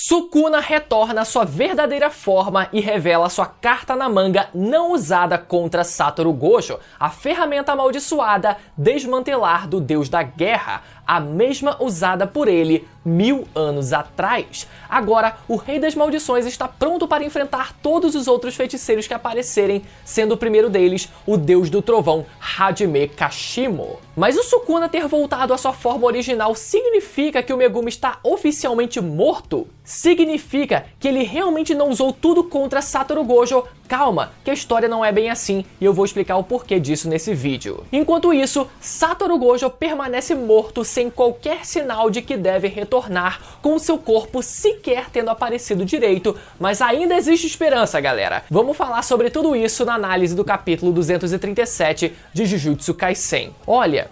Sukuna retorna à sua verdadeira forma e revela sua carta na manga não usada contra Satoru Gojo, a ferramenta amaldiçoada Desmantelar do Deus da Guerra, a mesma usada por ele 1000 anos atrás. Agora, o Rei das Maldições está pronto para enfrentar todos os outros feiticeiros que aparecerem, sendo o primeiro deles o Deus do Trovão Hajime Kashimo. Mas o Sukuna ter voltado à sua forma original significa que o Megumi está oficialmente morto? Significa que ele realmente não usou tudo contra Satoru Gojo? Calma, que a história não é bem assim e eu vou explicar o porquê disso nesse vídeo. Enquanto isso, Satoru Gojo permanece morto sem qualquer sinal de que deve retornar, com seu corpo sequer tendo aparecido direito, mas ainda existe esperança, galera. Vamos falar sobre tudo isso na análise do capítulo 237 de Jujutsu Kaisen. Olha,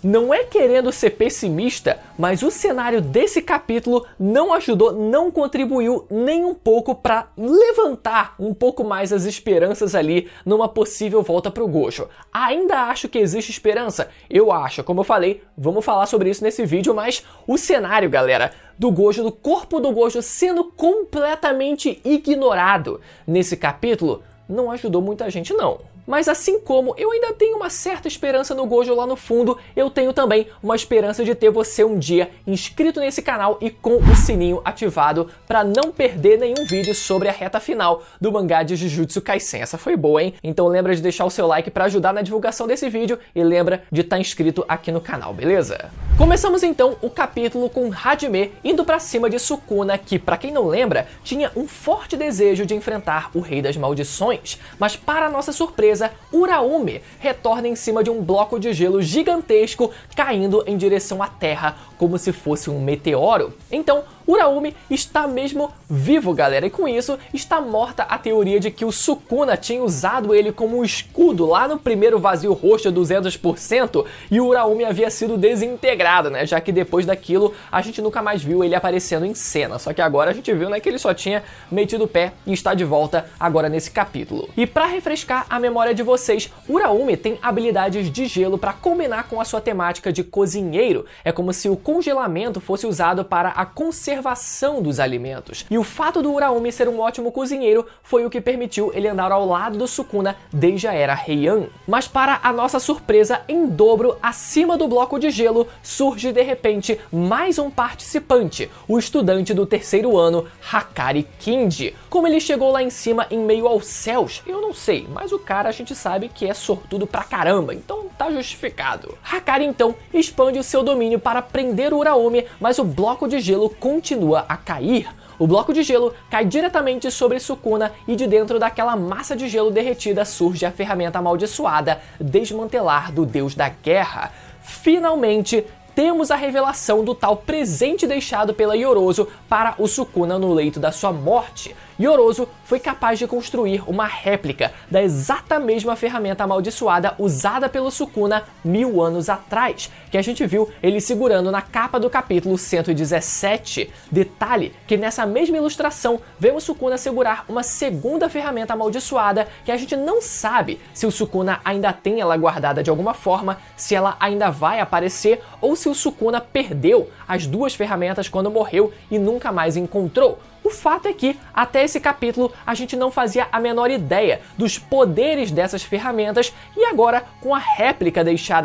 não é querendo ser pessimista, mas o cenário desse capítulo não ajudou, não contribuiu nem um pouco para levantar um pouco mais as esperanças ali numa possível volta pro Gojo. Ainda acho que existe esperança? Eu acho, como eu falei, vamos falar sobre isso nesse vídeo, mas o cenário, galera, do Gojo, do corpo do Gojo sendo completamente ignorado nesse capítulo, não ajudou muita gente não. Mas assim como eu ainda tenho uma certa esperança no Gojo lá no fundo, eu tenho também uma esperança de ter você um dia inscrito nesse canal e com o sininho ativado para não perder nenhum vídeo sobre a reta final do mangá de Jujutsu Kaisen. Essa foi boa, hein? Então lembra de deixar o seu like para ajudar na divulgação desse vídeo e lembra de estar inscrito aqui no canal, beleza? Começamos então o capítulo com Hajime indo para cima de Sukuna, que, para quem não lembra, tinha um forte desejo de enfrentar o Rei das Maldições, mas para nossa surpresa, Uraume retorna em cima de um bloco de gelo gigantesco caindo em direção à Terra como se fosse um meteoro. Então, Uraume está mesmo vivo, galera, e com isso está morta a teoria de que o Sukuna tinha usado ele como um escudo lá no primeiro vazio roxo 200% e o Uraume havia sido desintegrado, né, já que depois daquilo a gente nunca mais viu ele aparecendo em cena, só que agora a gente viu, né, que ele só tinha metido o pé e está de volta agora nesse capítulo. E para refrescar a memória de vocês, Uraume tem habilidades de gelo para combinar com a sua temática de cozinheiro, é como se o congelamento fosse usado para a conservação dos alimentos. E o fato do Uraume ser um ótimo cozinheiro foi o que permitiu ele andar ao lado do Sukuna desde a era Heian. Mas para a nossa surpresa em dobro, acima do bloco de gelo, surge de repente mais um participante, o estudante do terceiro ano, Hakari Kinji. Como ele chegou lá em cima em meio aos céus, eu não sei, mas o cara a gente sabe que é sortudo pra caramba, então tá justificado. Hakari então expande o seu domínio para prender o Uraume, mas o bloco de gelo continua a cair. O bloco de gelo cai diretamente sobre Sukuna e de dentro daquela massa de gelo derretida surge a ferramenta amaldiçoada Desmantelar do Deus da Guerra. Finalmente, temos a revelação do tal presente deixado pela Yorozu para o Sukuna no leito da sua morte. Yorozu foi capaz de construir uma réplica da exata mesma ferramenta amaldiçoada usada pelo Sukuna 1000 anos atrás, que a gente viu ele segurando na capa do capítulo 117. Detalhe que nessa mesma ilustração vemos Sukuna segurar uma segunda ferramenta amaldiçoada que a gente não sabe se o Sukuna ainda tem ela guardada de alguma forma, se ela ainda vai aparecer ou se o Sukuna perdeu as duas ferramentas quando morreu e nunca mais encontrou. O fato é que, até esse capítulo, a gente não fazia a menor ideia dos poderes dessas ferramentas e agora, com a réplica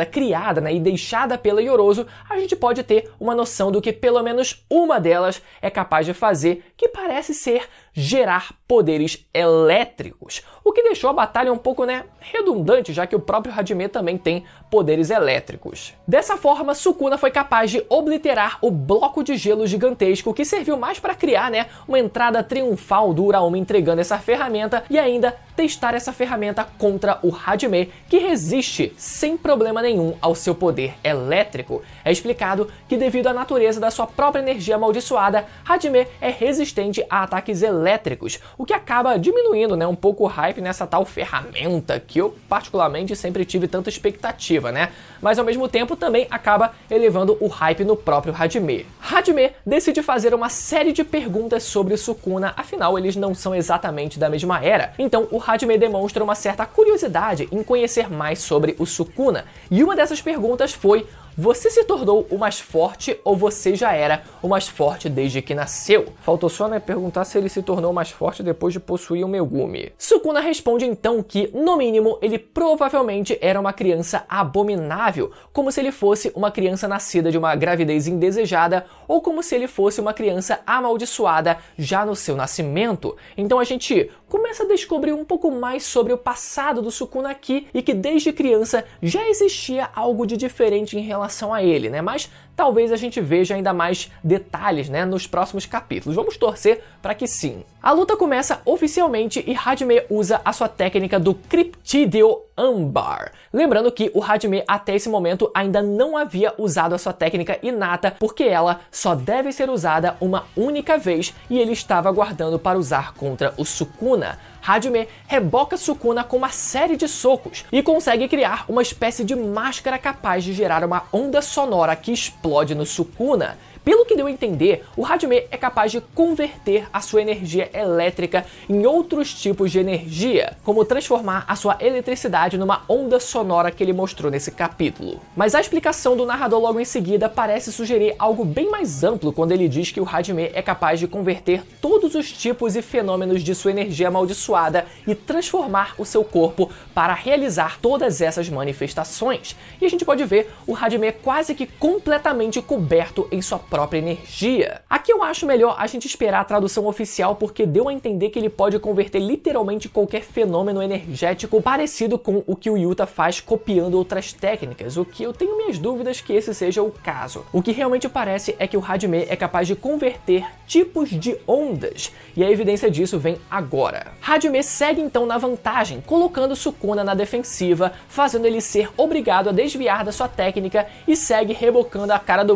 criada, né, e deixada pela Yorozu, a gente pode ter uma noção do que pelo menos uma delas é capaz de fazer, que parece ser gerar poderes elétricos, o que deixou a batalha um pouco, né, redundante, já que o próprio Hajime também tem poderes elétricos. Dessa forma, Sukuna foi capaz de obliterar o bloco de gelo gigantesco que serviu mais para criar, né, uma entrada triunfal do Uraume entregando essa ferramenta e ainda testar essa ferramenta contra o Hajime, que resiste sem problema nenhum ao seu poder elétrico. É explicado que devido à natureza da sua própria energia amaldiçoada, Hajime é resistente a ataques elétricos, o que acaba diminuindo, né, um pouco o hype nessa tal ferramenta, que eu particularmente sempre tive tanta expectativa, né? Mas ao mesmo tempo também acaba elevando o hype no próprio Hajime. Hajime decide fazer uma série de perguntas sobre Sukuna, afinal eles não são exatamente da mesma era, então o Hajime demonstra uma certa curiosidade em conhecer mais sobre o Sukuna, e uma dessas perguntas foi: você se tornou o mais forte ou você já era o mais forte desde que nasceu? Faltou só, né, perguntar se ele se tornou mais forte depois de possuir o Megumi. Sukuna responde então que, no mínimo, ele provavelmente era uma criança abominável, como se ele fosse uma criança nascida de uma gravidez indesejada ou como se ele fosse uma criança amaldiçoada já no seu nascimento. Então a gente começa a descobrir um pouco mais sobre o passado do Sukuna aqui e que desde criança já existia algo de diferente em relação a ele, né? Mas talvez a gente veja ainda mais detalhes, né, nos próximos capítulos. Vamos torcer para que sim. A luta começa oficialmente e Hajime usa a sua técnica do Cryptidio Âmbar. Lembrando que o Hajime até esse momento ainda não havia usado a sua técnica inata porque ela só deve ser usada uma única vez e ele estava aguardando para usar contra o Sukuna. Hajime reboca Sukuna com uma série de socos e consegue criar uma espécie de máscara capaz de gerar uma onda sonora que explode no Sukuna. Pelo que deu a entender, o Hajime é capaz de converter a sua energia elétrica em outros tipos de energia, como transformar a sua eletricidade numa onda sonora que ele mostrou nesse capítulo. Mas a explicação do narrador logo em seguida parece sugerir algo bem mais amplo quando ele diz que o Hajime é capaz de converter todos os tipos e fenômenos de sua energia amaldiçoada e transformar o seu corpo para realizar todas essas manifestações. E a gente pode ver o Hajime quase que completamente coberto em sua própria energia. Aqui eu acho melhor a gente esperar a tradução oficial porque deu a entender que ele pode converter literalmente qualquer fenômeno energético parecido com o que o Yuta faz copiando outras técnicas, o que eu tenho minhas dúvidas que esse seja o caso. O que realmente parece é que o Hajime é capaz de converter tipos de ondas, e a evidência disso vem agora. Hajime segue então na vantagem, colocando Sukuna na defensiva, fazendo ele ser obrigado a desviar da sua técnica e segue rebocando a cara do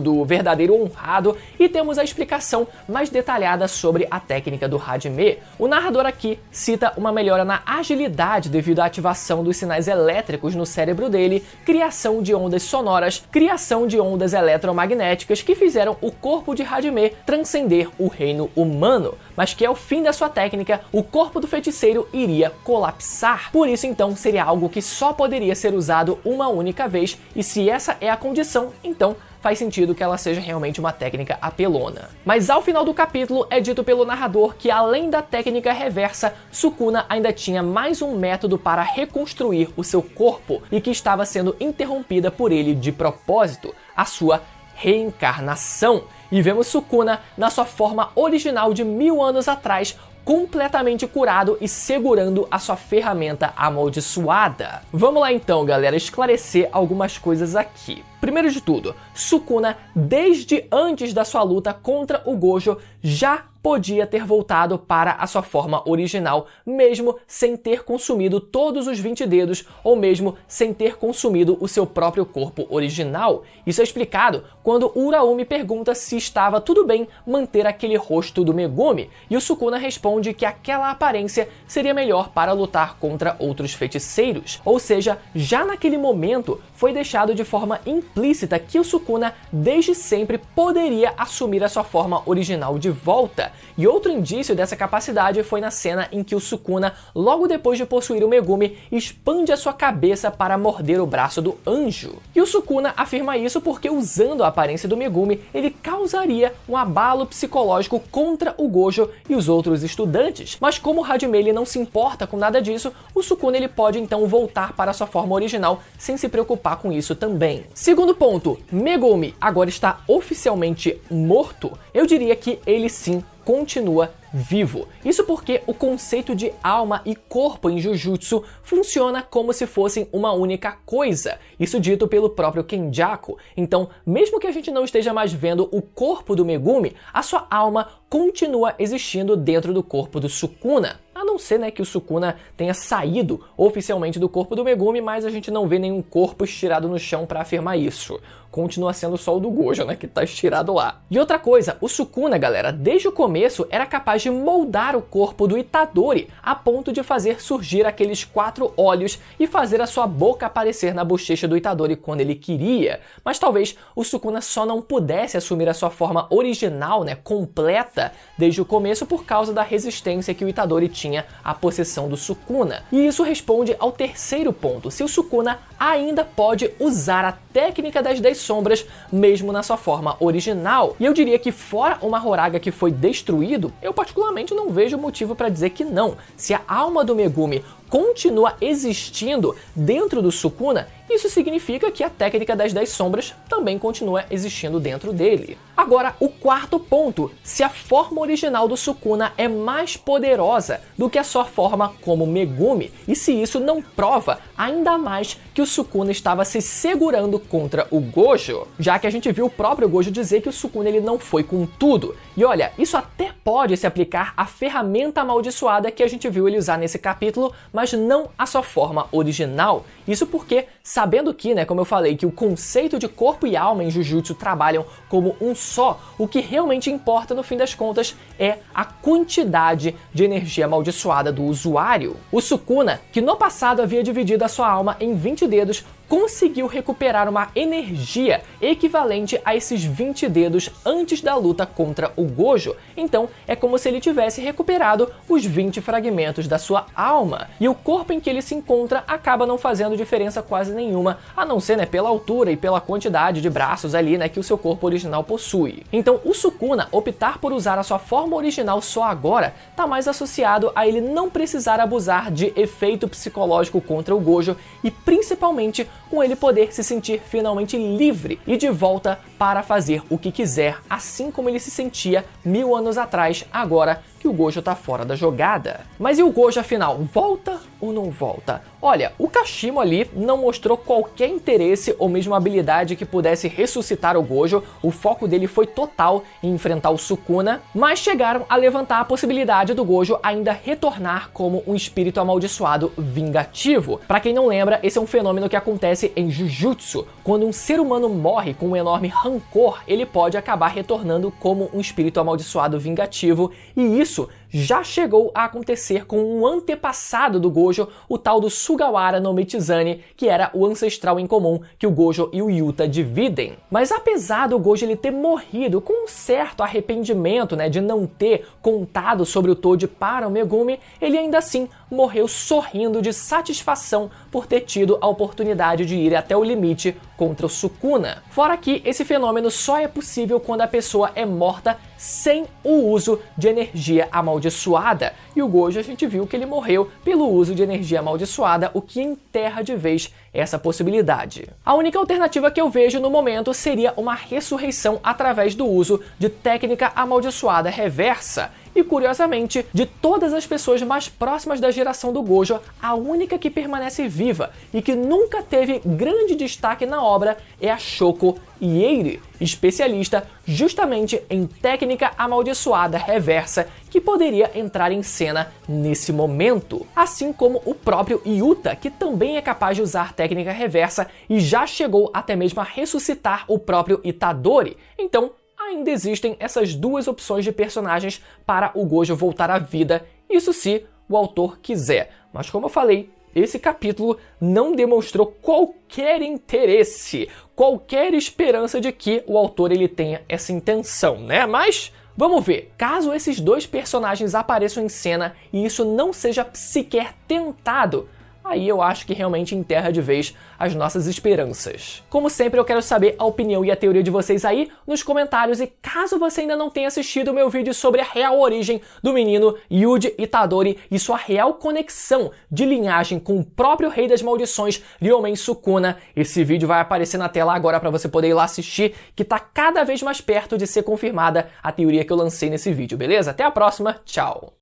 do verdadeiro honrado, e temos a explicação mais detalhada sobre a técnica do Hajime. O narrador aqui cita uma melhora na agilidade devido à ativação dos sinais elétricos no cérebro dele, criação de ondas sonoras, criação de ondas eletromagnéticas que fizeram o corpo de Hajime transcender o reino humano, mas que ao fim da sua técnica, o corpo do feiticeiro iria colapsar. Por isso então seria algo que só poderia ser usado uma única vez, e se essa é a condição, então faz sentido que ela seja realmente uma técnica apelona. Mas ao final do capítulo é dito pelo narrador que além da técnica reversa, Sukuna ainda tinha mais um método para reconstruir o seu corpo e que estava sendo interrompida por ele de propósito, a sua reencarnação. E vemos Sukuna na sua forma original de 1000 anos atrás, completamente curado e segurando a sua ferramenta amaldiçoada. Vamos lá então, galera, esclarecer algumas coisas aqui. Primeiro de tudo, Sukuna, desde antes da sua luta contra o Gojo, já podia ter voltado para a sua forma original, mesmo sem ter consumido todos os 20 dedos, ou mesmo sem ter consumido o seu próprio corpo original. Isso é explicado quando o Uraumi pergunta se estava tudo bem manter aquele rosto do Megumi, e o Sukuna responde que aquela aparência seria melhor para lutar contra outros feiticeiros. Ou seja, já naquele momento foi deixado de forma implícita que o Sukuna desde sempre poderia assumir a sua forma original de volta. E outro indício dessa capacidade foi na cena em que o Sukuna, logo depois de possuir o Megumi, expande a sua cabeça para morder o braço do anjo. E o Sukuna afirma isso porque, usando a aparência do Megumi, ele causaria um abalo psicológico contra o Gojo e os outros estudantes. Mas como o Hajime ele não se importa com nada disso, o Sukuna ele pode então voltar para sua forma original sem se preocupar com isso também. Segundo ponto, Megumi agora está oficialmente morto? Eu diria que ele sim continua vivo. Isso porque o conceito de alma e corpo em Jujutsu funciona como se fossem uma única coisa, isso dito pelo próprio Kenjaku. Então, mesmo que a gente não esteja mais vendo o corpo do Megumi, a sua alma continua existindo dentro do corpo do Sukuna. A não ser, né, que o Sukuna tenha saído oficialmente do corpo do Megumi, mas a gente não vê nenhum corpo estirado no chão para afirmar isso. Continua sendo só o do Gojo, né, que tá estirado lá. E outra coisa, o Sukuna, galera, desde o começo era capaz de moldar o corpo do Itadori a ponto de fazer surgir aqueles 4 olhos e fazer a sua boca aparecer na bochecha do Itadori quando ele queria. Mas talvez o Sukuna só não pudesse assumir a sua forma original, né, completa, desde o começo por causa da resistência que o Itadori tinha tinha a possessão do Sukuna. E isso responde ao terceiro ponto, se o Sukuna ainda pode usar a técnica das 10 sombras mesmo na sua forma original. E eu diria que fora o Mahoraga que foi destruído, eu particularmente não vejo motivo para dizer que não. Se a alma do Megumi continua existindo dentro do Sukuna, isso significa que a técnica das 10 sombras também continua existindo dentro dele. Agora, o quarto ponto, se a forma original do Sukuna é mais poderosa do que a sua forma como Megumi, e se isso não prova ainda mais que o Sukuna estava se segurando contra o Gojo, já que a gente viu o próprio Gojo dizer que o Sukuna ele não foi com tudo. E olha, isso até pode se aplicar à ferramenta amaldiçoada que a gente viu ele usar nesse capítulo, mas não a sua forma original. Isso porque, sabendo que, como eu falei, que o conceito de corpo e alma em Jujutsu trabalham como um só, o que realmente importa no fim das contas é a quantidade de energia amaldiçoada do usuário. O Sukuna, que no passado havia dividido a sua alma em 20 dedos, conseguiu recuperar uma energia equivalente a esses 20 dedos antes da luta contra o Gojo. Então, é como se ele tivesse recuperado os 20 fragmentos da sua alma. E o corpo em que ele se encontra acaba não fazendo diferença quase nenhuma, a não ser, pela altura e pela quantidade de braços ali, que o seu corpo original possui. Então, o Sukuna optar por usar a sua forma original só agora tá mais associado a ele não precisar abusar de efeito psicológico contra o Gojo e principalmente com ele poder se sentir finalmente livre e de volta para fazer o que quiser, assim como ele se sentia 1000 anos atrás, agora que o Gojo tá fora da jogada. Mas e o Gojo afinal, volta ou não volta? Olha, o Kashimo ali não mostrou qualquer interesse ou mesmo habilidade que pudesse ressuscitar o Gojo, o foco dele foi total em enfrentar o Sukuna, mas chegaram a levantar a possibilidade do Gojo ainda retornar como um espírito amaldiçoado vingativo. Pra quem não lembra, esse é um fenômeno que acontece em Jujutsu. Quando um ser humano morre com um enorme rancor, ele pode acabar retornando como um espírito amaldiçoado vingativo, e isso já chegou a acontecer com um antepassado do Gojo, o tal do Sugawara no Michizane, que era o ancestral em comum que o Gojo e o Yuta dividem. Mas apesar do Gojo ele ter morrido com um certo arrependimento, de não ter contado sobre o Toji para o Megumi, ele ainda assim morreu sorrindo de satisfação por ter tido a oportunidade de ir até o limite contra o Sukuna. Fora que esse fenômeno só é possível quando a pessoa é morta sem o uso de energia amaldiçoada. E o Gojo a gente viu que ele morreu pelo uso de energia amaldiçoada, o que enterra de vez essa possibilidade. A única alternativa que eu vejo no momento seria uma ressurreição através do uso de técnica amaldiçoada reversa. E curiosamente, de todas as pessoas mais próximas da geração do Gojo, a única que permanece viva e que nunca teve grande destaque na obra é a Shoko Ieiri, especialista justamente em técnica amaldiçoada reversa, que poderia entrar em cena nesse momento. Assim como o próprio Yuta, que também é capaz de usar técnica reversa e já chegou até mesmo a ressuscitar o próprio Itadori. Então, ainda existem essas duas opções de personagens para o Gojo voltar à vida, isso se o autor quiser. Mas como eu falei, esse capítulo não demonstrou qualquer interesse, qualquer esperança de que o autor ele tenha essa intenção, Mas vamos ver. Caso esses dois personagens apareçam em cena e isso não seja sequer tentado, aí eu acho que realmente enterra de vez as nossas esperanças. Como sempre, eu quero saber a opinião e a teoria de vocês aí nos comentários, e caso você ainda não tenha assistido o meu vídeo sobre a real origem do menino Yuji Itadori e sua real conexão de linhagem com o próprio rei das maldições, Ryomen Sukuna, esse vídeo vai aparecer na tela agora para você poder ir lá assistir, que tá cada vez mais perto de ser confirmada a teoria que eu lancei nesse vídeo, beleza? Até a próxima, tchau!